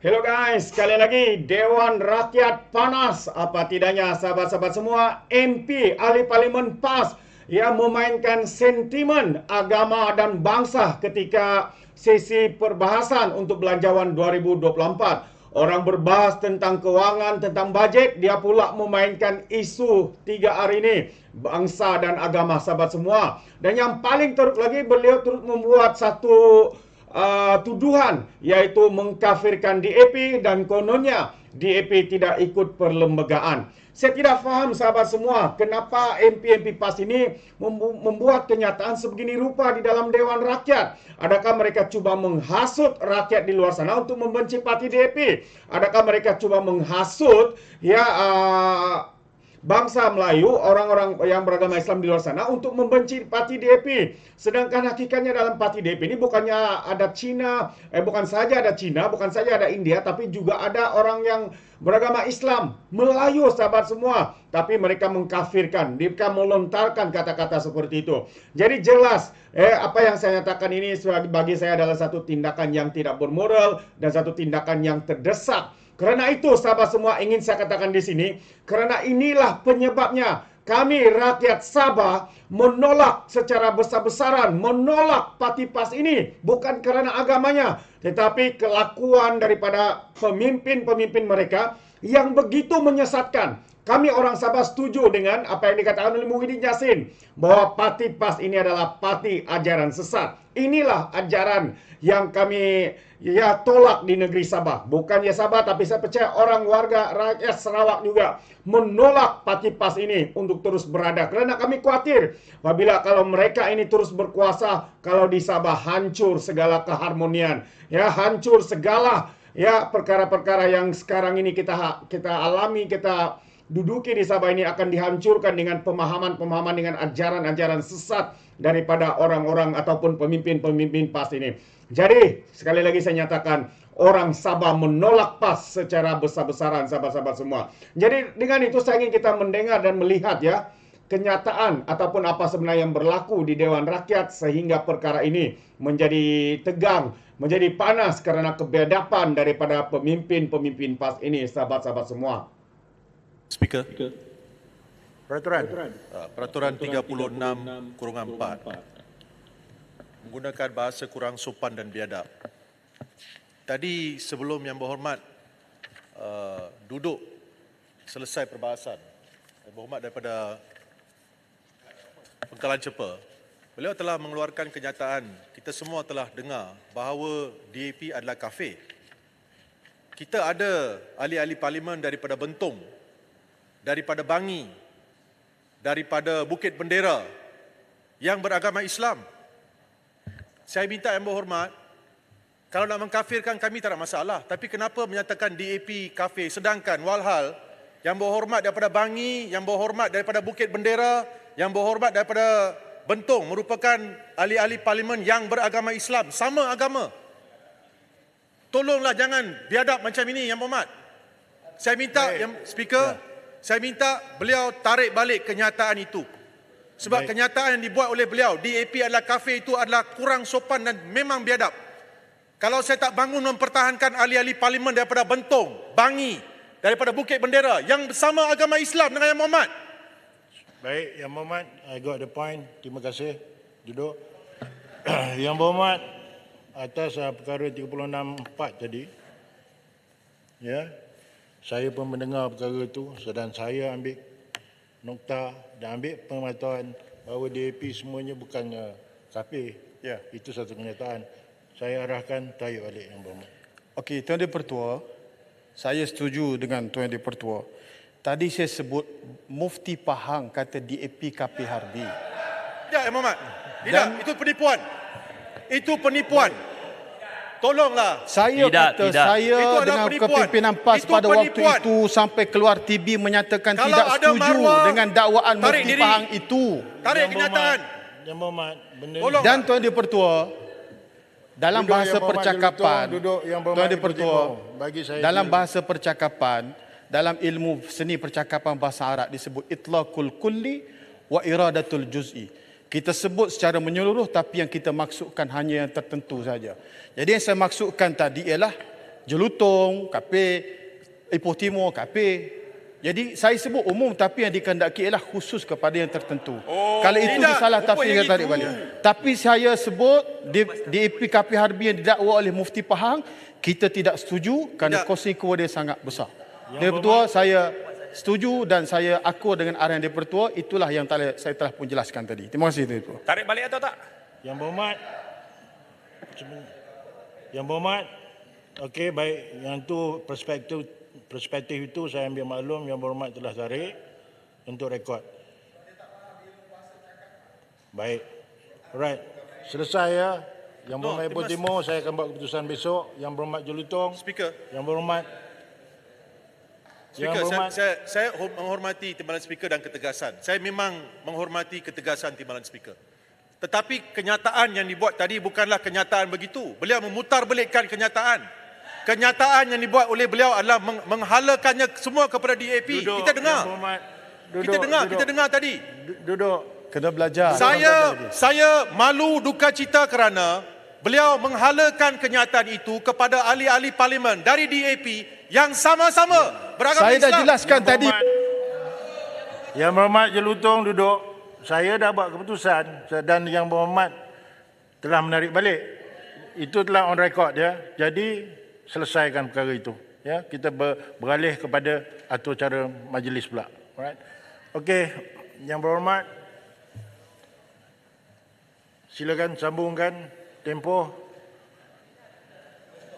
Hello guys, sekali lagi Dewan Rakyat panas. Apa tidaknya sahabat-sahabat semua, MP ahli Parlimen PAS yang memainkan sentimen agama dan bangsa ketika sesi perbahasan untuk Belanjawan 2024. Orang berbahas tentang kewangan, tentang bajet, dia pula memainkan isu 3 hari ini, bangsa dan agama sahabat semua. Dan yang paling teruk lagi, beliau turut membuat satu tuduhan, iaitu mengkafirkan DAP dan kononnya DAP tidak ikut perlembagaan. Saya tidak faham sahabat semua, kenapa MP-MP PAS ini membuat kenyataan sebegini rupa di dalam Dewan Rakyat. Adakah mereka cuba menghasut rakyat di luar sana untuk membenci parti DAP? Adakah mereka cuba menghasut bangsa Melayu, orang-orang yang beragama Islam di luar sana untuk membenci parti DAP? Sedangkan hakikatnya dalam parti DAP ini bukannya ada Cina, bukan saja ada Cina, bukan saja ada India, tapi juga ada orang yang beragama Islam, Melayu sahabat semua. Tapi mereka mengkafirkan, mereka melontarkan kata-kata seperti itu. Jadi jelas, apa yang saya nyatakan ini bagi saya adalah satu tindakan yang tidak bermoral dan satu tindakan yang terdesak. Kerana itu sahabat semua, ingin saya katakan di sini, kerana inilah penyebabnya kami rakyat Sabah menolak secara besar-besaran, menolak parti PAS ini. Bukan kerana agamanya, tetapi kelakuan daripada pemimpin-pemimpin mereka yang begitu menyesatkan. Kami orang Sabah setuju dengan apa yang dikatakan oleh Muhyiddin Yassin, bahwa parti PAS ini adalah parti ajaran sesat. Inilah ajaran yang kami tolak di negeri Sabah. Bukan Sabah, tapi saya percaya orang warga rakyat Sarawak juga menolak parti PAS ini untuk terus berada. Kerana kami khawatir apabila kalau mereka ini terus berkuasa, kalau di Sabah hancur segala keharmonian, hancur segala perkara-perkara yang sekarang ini kita alami, kita duduki di Sabah ini akan dihancurkan dengan pemahaman-pemahaman, dengan ajaran-ajaran sesat daripada orang-orang ataupun pemimpin-pemimpin PAS ini. Jadi, sekali lagi saya nyatakan, orang Sabah menolak PAS secara besar-besaran, sahabat-sahabat semua. Jadi, dengan itu saya ingin kita mendengar dan melihat kenyataan ataupun apa sebenarnya yang berlaku di Dewan Rakyat sehingga perkara ini menjadi tegang, menjadi panas karena kebedapan daripada pemimpin-pemimpin PAS ini, sahabat-sahabat semua. Speaker. Peraturan 36/4 menggunakan bahasa kurang sopan dan biadab. Tadi sebelum Yang Berhormat duduk selesai perbahasan, Yang Berhormat daripada Pengkalan Cepa, beliau telah mengeluarkan kenyataan, kita semua telah dengar bahawa DAP adalah kafir. Kita ada ahli-ahli parlimen daripada Bentong, daripada Bangi, daripada Bukit Bendera yang beragama Islam. Saya minta Yang Berhormat, kalau nak mengkafirkan kami tak ada masalah, tapi kenapa menyatakan DAP kafir, sedangkan walhal Yang Berhormat daripada Bangi, Yang Berhormat daripada Bukit Bendera, Yang Berhormat daripada Bentong merupakan ahli-ahli parlimen yang beragama Islam, sama agama. Tolonglah jangan biadab macam ini Yang Berhormat. Saya minta Speaker, saya minta beliau tarik balik kenyataan itu. Sebab kenyataan yang dibuat oleh beliau, DAP adalah kafir, itu adalah kurang sopan dan memang biadab. Kalau saya tak bangun mempertahankan ahli-ahli parlimen daripada Bentong, Bangi, daripada Bukit Bendera yang bersama agama Islam dengan Yang Berhormat. Baik, Yang Berhormat, I got the point. Terima kasih. Duduk. Yang Berhormat, atas perkara 36/4 tadi, saya pun mendengar perkara itu dan saya ambil nokta dan ambil pemantauan bahawa DAP semuanya bukannya kafir. Itu satu kenyataan. Saya arahkan tajuk balik Yang Berhormat. Okey, Tuan Dipertua, saya setuju dengan Tuan Dipertua. Tadi saya sebut Mufti Pahang kata DAP kafir harbi. Tidak, Yang Berhormat. Tidak, itu penipuan. Itu penipuan. Tolonglah. Saya kata saya dengan kepimpinan PAS pada waktu itu sampai keluar TV menyatakan tidak setuju dengan dakwaan Mufti Pahang itu. Tarik kenyataan. Yang Berhormat, benda Dan Tuan Dipertua, dalam bahasa percakapan, Tuan Dipertua, dalam bahasa percakapan, dalam ilmu seni percakapan bahasa Arab disebut itlaqul kulli wa iradatul juz'i. Kita sebut secara menyeluruh tapi yang kita maksudkan hanya yang tertentu saja. Jadi yang saya maksudkan tadi ialah Jelutong, KP, Ipoh Timur, KP. Jadi saya sebut umum tapi yang dikehendaki ialah khusus kepada yang tertentu. Kalau itu tidak, disalah bukan tafsir yang tarik itu. balik. Tapi saya sebut DAP KP Harbi yang didakwa oleh Mufti Pahang, kita tidak setuju kerana Tidak. kosiko dia sangat besar. Yang Pertua saya setuju dan saya akur dengan arahan Yang Pertua, itulah yang saya telah pun jelaskan tadi. Terima kasih Yang Pertua. Tarik balik atau tak? Yang Berhormat, Yang Berhormat, okey, baik, yang tu perspektif itu saya ambil maklum, Yang Berhormat telah tarik untuk rekod. Baik. Alright. Selesai ya. Yang Berhormat Ipoh Timur, saya akan buat keputusan besok. Yang Berhormat Jelutong, Speaker, Yang Berhormat, Speaker, saya menghormati timbalan Speaker dan ketegasan. Saya memang menghormati ketegasan timbalan Speaker. Tetapi kenyataan yang dibuat tadi bukanlah kenyataan begitu. Beliau memutarbelikkan kenyataan. Kenyataan yang dibuat oleh beliau adalah menghalakannya semua kepada DAP. Duduk, Kita dengar. Yang Berhormat. Kita dengar tadi. Duduk. Kena belajar. Saya malu duka cita kerana beliau menghalakan kenyataan itu kepada ahli-ahli parlimen dari DAP yang sama-sama beragama Saya Islam. dah jelaskan tadi. Yang Berhormat Jelutong duduk. Saya dah buat keputusan dan Yang Berhormat telah menarik balik. Itu telah on record ya. Jadi selesaikan perkara itu. Ya, kita beralih kepada atur cara majlis pula. Alright. Okey, Yang Berhormat, silakan sambungkan tempoh.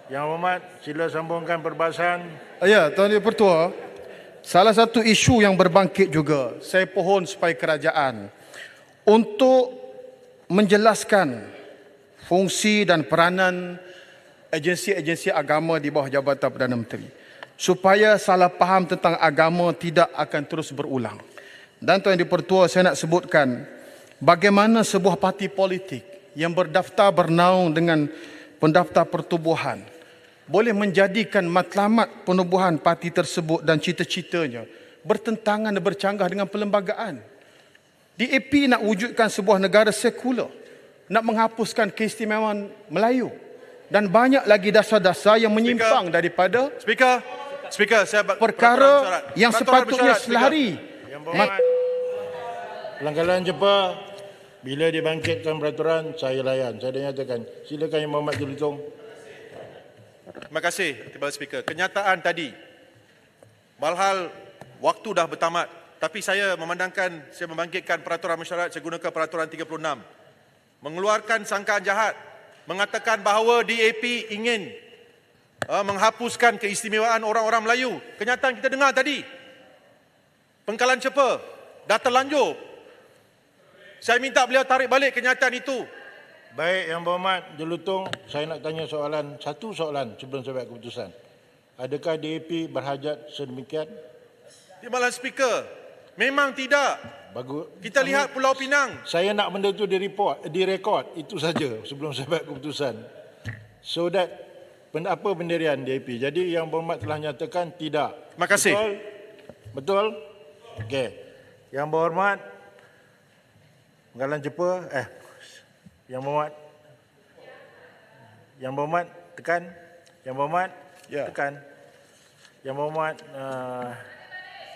Yang Berhormat, sila sambungkan perbahasan. Ya, Tuan Yang Pertua, salah satu isu yang berbangkit juga, saya pohon supaya kerajaan untuk menjelaskan fungsi dan peranan agensi-agensi agama di bawah Jabatan Perdana Menteri, supaya salah faham tentang agama tidak akan terus berulang. Dan Tuan Yang Pertua, saya nak sebutkan bagaimana sebuah parti politik yang berdaftar bernaung dengan pendaftar pertubuhan boleh menjadikan matlamat penubuhan parti tersebut dan cita-citanya bertentangan dan bercanggah dengan perlembagaan. DAP nak wujudkan sebuah negara sekular, nak menghapuskan keistimewaan Melayu dan banyak lagi dasar-dasar yang menyimpang daripada Speaker, saya perkara yang sepatutnya bersyarat, selari. Yang Berhormat, pelanggaran JEPA, bila dibangkitkan peraturan, saya layan. Saya dah nyatakan. Silakan Yang Berhormat Jelutong. Terima kasih, Timbalan Speaker. Kenyataan tadi, walhal waktu dah bertamat, tapi saya membangkitkan peraturan mesyuarat, saya gunakan peraturan 36. Mengeluarkan sangkaan jahat, mengatakan bahawa DAP ingin menghapuskan keistimewaan orang-orang Melayu. Kenyataan kita dengar tadi. Pengkalan cepa, dah terlanjur. Saya minta beliau tarik balik kenyataan itu. Baik, Yang Berhormat Jelutong, saya nak tanya satu soalan sebelum saya buat keputusan. Adakah DAP berhajat sedemikian? Timbalan Speaker, memang tidak. Bagus. Kita lihat Pulau Pinang. Saya nak benda tu direkod. Itu saja sebelum saya buat keputusan. So that, apa pendirian DAP? Jadi Yang Berhormat telah nyatakan tidak. Terima kasih. Betul? Okey. Yang Berhormat, Penggalan Cepa, Yang Berhormat tekan. Yang Berhormat tekan. Yang Berhormat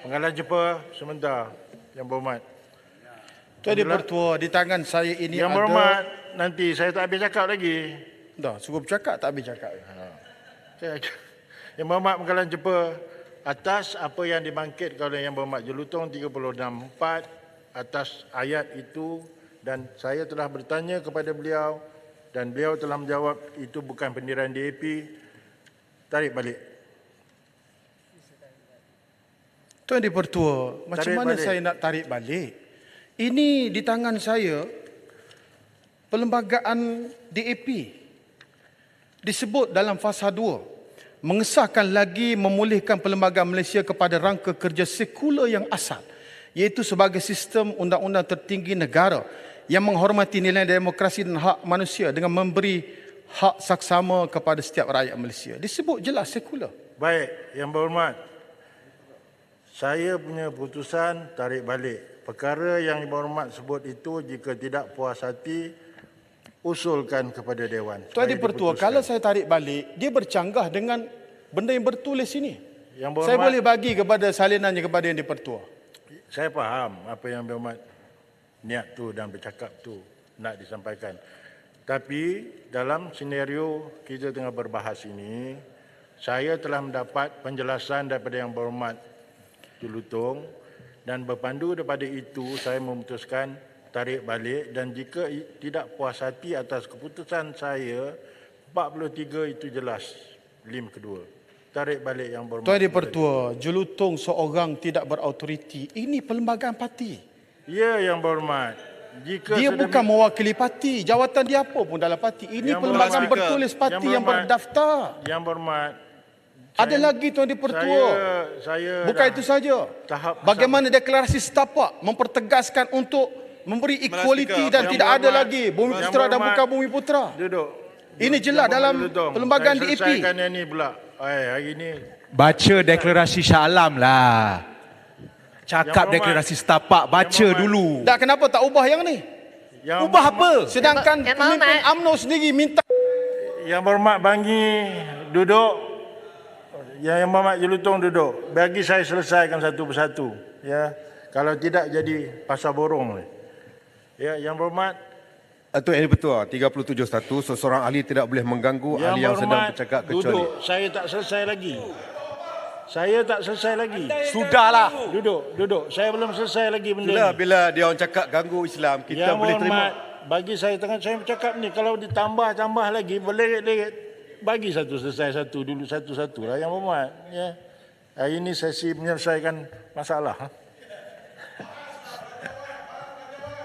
Penggalan Cepa sebentar. Yang Berhormat. Tuan Yang Pertua, di tangan saya ini Yang Berhormat, nanti saya tak habis cakap lagi. Dah, cukup cakap tak habis cakap. Yang Berhormat Penggalan Cepa, atas apa yang dibangkitkan oleh Yang Berhormat Jelutong 36.4 atas ayat itu, dan saya telah bertanya kepada beliau dan beliau telah menjawab itu bukan pendirian DAP. Tarik balik. Tuan Yang Pertua, macam mana balik. saya nak tarik balik? Ini di tangan saya, perlembagaan DAP disebut dalam fasa 2, mengesahkan lagi memulihkan perlembagaan Malaysia kepada rangka kerja sekular yang asal, iaitu sebagai sistem undang-undang tertinggi negara yang menghormati nilai demokrasi dan hak manusia dengan memberi hak saksama kepada setiap rakyat Malaysia. Disebut jelas sekular. Baik, Yang Berhormat, saya punya putusan tarik balik. Perkara yang Yang Berhormat sebut itu, jika tidak puas hati, usulkan kepada Dewan. Tuan Yang Pertua, kalau saya tarik balik, dia bercanggah dengan benda yang bertulis ini. Yang Saya berhormat, boleh bagi kepada salinannya kepada Yang di-Pertua. saya faham apa yang berhormat niat tu dan bercakap tu nak disampaikan. Tapi dalam senario kita tengah berbahas ini, saya telah mendapat penjelasan daripada Yang Berhormat Julutong dan berpandu daripada itu saya memutuskan tarik balik, dan jika tidak puas hati atas keputusan saya, 43 itu jelas lim kedua. Tarik balik Yang Berhormat. Tuan di-Pertua, Julutong seorang tidak berautoriti. Ini perlembagaan parti. Ya, Yang Berhormat. Jika Dia bukan mewakili parti. Jawatan dia apa pun dalam parti. Ini Yang perlembagaan Berhormat, bertulis parti Yang yang Berhormat, berdaftar. Yang Berhormat, Ada lagi Tuan di-Pertua. saya Bukan dah itu saja. tahap Bagaimana deklarasi setapak mempertegaskan untuk memberi equality dan Yang tidak ada Berhormat, lagi Bumi Yang Putra dan Berhormat, bukan Bumi Putra. Duduk. Ini jelas Yang dalam Berhormat Julutong, perlembagaan saya DAP. selesaikan yang ni pula. Hari ni Baca deklarasi Shah Alam lah. Cakap Yang deklarasi setapak, baca Yang Berhormat, dulu. Tak, kenapa tak ubah yang ni? Yang Ubah apa? Sedangkan Yang pemimpin Berhormat. UMNO sendiri minta. Yang Berhormat Bangi duduk. Yang Berhormat Julutong duduk. Bagi saya selesaikan satu persatu. Ya. Kalau tidak jadi pasal borong ni. Ya, Yang Berhormat, Tuan Yang di-Pertua, 37.1, seseorang ahli tidak boleh mengganggu ahli yang sedang bercakap kecuali. duduk. Saya tak selesai lagi. Saya tak selesai lagi. Sudahlah. Duduk. Saya belum selesai lagi benda Itulah ni. bila dia orang cakap ganggu Islam, kita Yang boleh terima. Berhormat, bagi saya tengah saya bercakap ni, kalau ditambah lagi, berleret-leret, bagi satu selesai satu dulu, satu-satu lah Yang Berhormat. Ya. Hari ini sesi menyelesaikan masalah.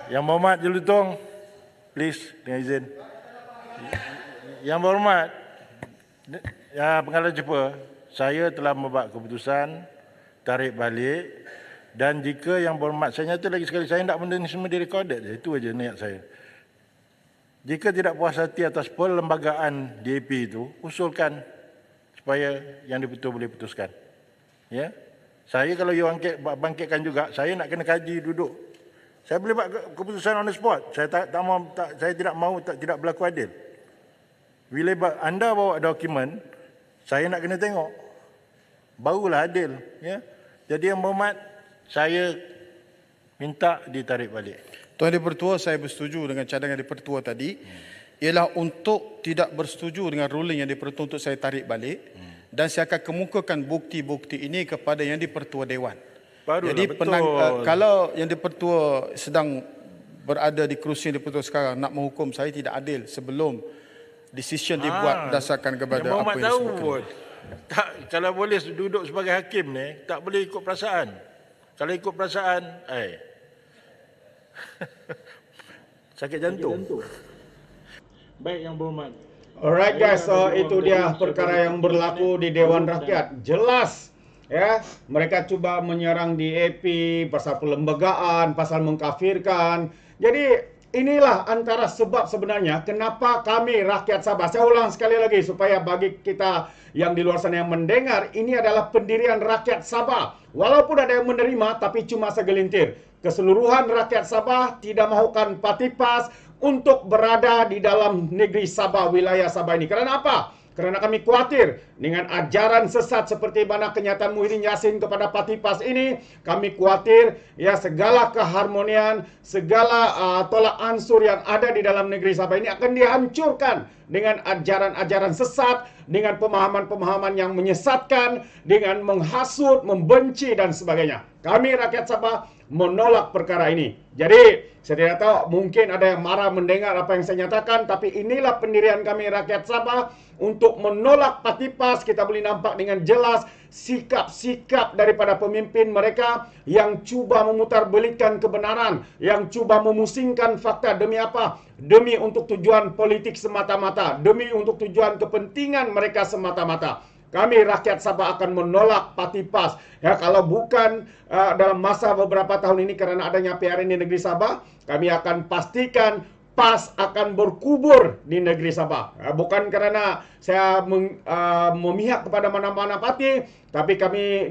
Yang Berhormat Julutong, please, dengan izin. Yang Berhormat, ya, pengalaman jumpa, saya telah membuat keputusan tarik balik, dan jika Yang Berhormat, saya nyata lagi sekali, saya tidak benda ni semua direkoded je, itu aja niat saya. Jika tidak puas hati atas perlembagaan DAP itu, usulkan supaya Yang di-Pertua boleh putuskan. Ya, saya kalau you bangkitkan juga, saya nak kena kaji duduk. Saya boleh buat keputusan on the spot. Saya saya tidak berlaku adil. Bila anda bawa dokumen, saya nak kena tengok. Barulah adil, ya. Jadi Yang Berhormat, saya minta ditarik balik. Tuan di-Pertua, saya bersetuju dengan cadangan di-Pertua tadi. Ialah untuk tidak bersetuju dengan ruling Yang di-Pertua untuk saya tarik balik. Dan saya akan kemukakan bukti-bukti ini kepada Yang di-Pertua Dewan. Barulah, Jadi betul. kalau Yang di-Pertua sedang berada di kerusi Yang di-Pertua sekarang nak menghukum saya tidak adil sebelum decision dibuat berdasarkan kepada Yang apa Berhormat yang tahu disebutkan. pun. Tak, kalau boleh duduk sebagai hakim ni, tak boleh ikut perasaan. Kalau ikut perasaan, sakit jantung. Baik Yang Berhormat. Alright guys, so itu dia perkara yang berlaku di Dewan Rakyat. Jelas ya, mereka cuba menyerang DAP pasal perlembagaan, pasal mengkafirkan. Jadi inilah antara sebab sebenarnya kenapa kami rakyat Sabah, saya ulang sekali lagi supaya bagi kita yang di luar sana yang mendengar, ini adalah pendirian rakyat Sabah. Walaupun ada yang menerima tapi cuma segelintir. Keseluruhan rakyat Sabah tidak mahukan parti PAS untuk berada di dalam negeri Sabah, wilayah Sabah ini. Kerana apa? Kerana kami khawatir dengan ajaran sesat seperti mana kenyataan Muhyiddin Yassin kepada parti PAS ini. Kami khawatir ya segala keharmonian, segala tolak ansur yang ada di dalam negeri Sabah ini akan dihancurkan dengan ajaran-ajaran sesat, dengan pemahaman-pemahaman yang menyesatkan, dengan menghasut, membenci dan sebagainya. Kami rakyat Sabah menolak perkara ini. Jadi, saya tidak tahu, mungkin ada yang marah mendengar apa yang saya nyatakan, tapi inilah pendirian kami rakyat Sabah untuk menolak parti PAS. Kita boleh nampak dengan jelas sikap-sikap daripada pemimpin mereka yang cuba memutarbalikkan kebenaran, yang cuba memusingkan fakta. Demi apa? Demi untuk tujuan politik semata-mata, demi untuk tujuan kepentingan mereka semata-mata. Kami rakyat Sabah akan menolak parti PAS. Ya, kalau bukan dalam masa beberapa tahun ini kerana adanya PRN di negeri Sabah, kami akan pastikan PAS akan berkubur di negeri Sabah. Bukan kerana saya memihak kepada mana-mana parti, tapi kami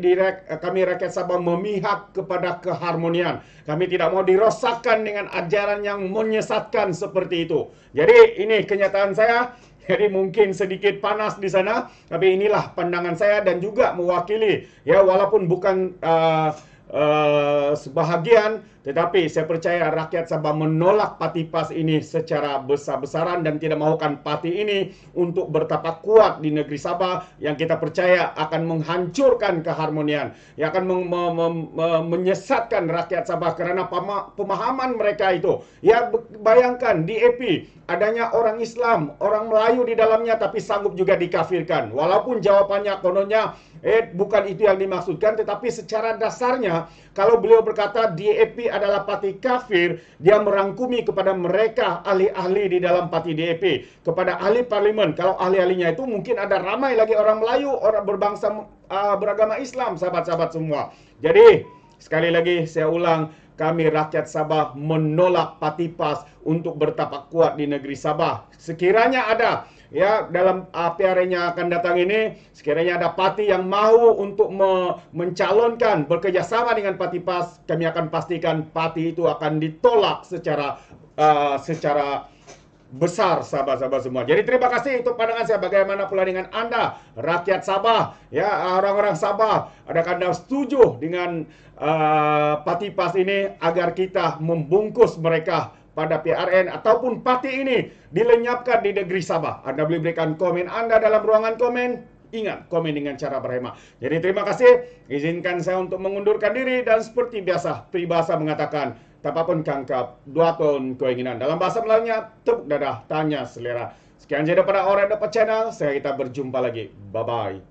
rakyat Sabah memihak kepada keharmonian. Kami tidak mau dirosakkan dengan ajaran yang menyesatkan seperti itu. Jadi ini kenyataan saya. Jadi mungkin sedikit panas di sana, tapi inilah pandangan saya dan juga mewakili, ya, walaupun bukan sebahagian, tetapi saya percaya rakyat Sabah menolak parti PAS ini secara besar-besaran dan tidak mahukan parti ini untuk bertapak kuat di negeri Sabah yang kita percaya akan menghancurkan keharmonian, yang akan menyesatkan rakyat Sabah kerana pemahaman mereka itu. Ya, bayangkan DAP adanya orang Islam, orang Melayu di dalamnya, tapi sanggup juga dikafirkan. Walaupun jawabannya kononnya bukan itu yang dimaksudkan, tetapi secara dasarnya kalau beliau berkata DAP adalah parti kafir, dia merangkumi kepada mereka ahli-ahli di dalam parti DAP, kepada ahli parlimen. Kalau ahli-ahlinya itu mungkin ada ramai lagi orang Melayu, orang berbangsa beragama Islam, sahabat-sahabat semua. Jadi sekali lagi saya ulang, kami rakyat Sabah menolak parti PAS untuk bertapak kuat di negeri Sabah. Sekiranya ada, ya, dalam PRN-nya akan datang ini, sekiranya ada parti yang mahu untuk mencalonkan bekerjasama dengan parti PAS, kami akan pastikan parti itu akan ditolak secara besar, sahabat-sahabat semua. Jadi terima kasih untuk pandangan saya. Bagaimana pula dengan Anda, rakyat Sabah, ya, orang-orang Sabah? Adakah Anda setuju dengan parti PAS ini agar kita membungkus mereka pada PRN ataupun parti ini dilenyapkan di negeri Sabah? Anda boleh berikan komen Anda dalam ruangan komen. Ingat, komen dengan cara berhemah. Jadi terima kasih. Izinkan saya untuk mengundurkan diri dan seperti biasa, peribahasa mengatakan, tapapun kangkap, 2 tahun keinginan. Dalam bahasa Melayunya, tepuk dadah, tanya selera. Sekian saja daripada Alright Dapat Channel. Kita berjumpa lagi. Bye-bye.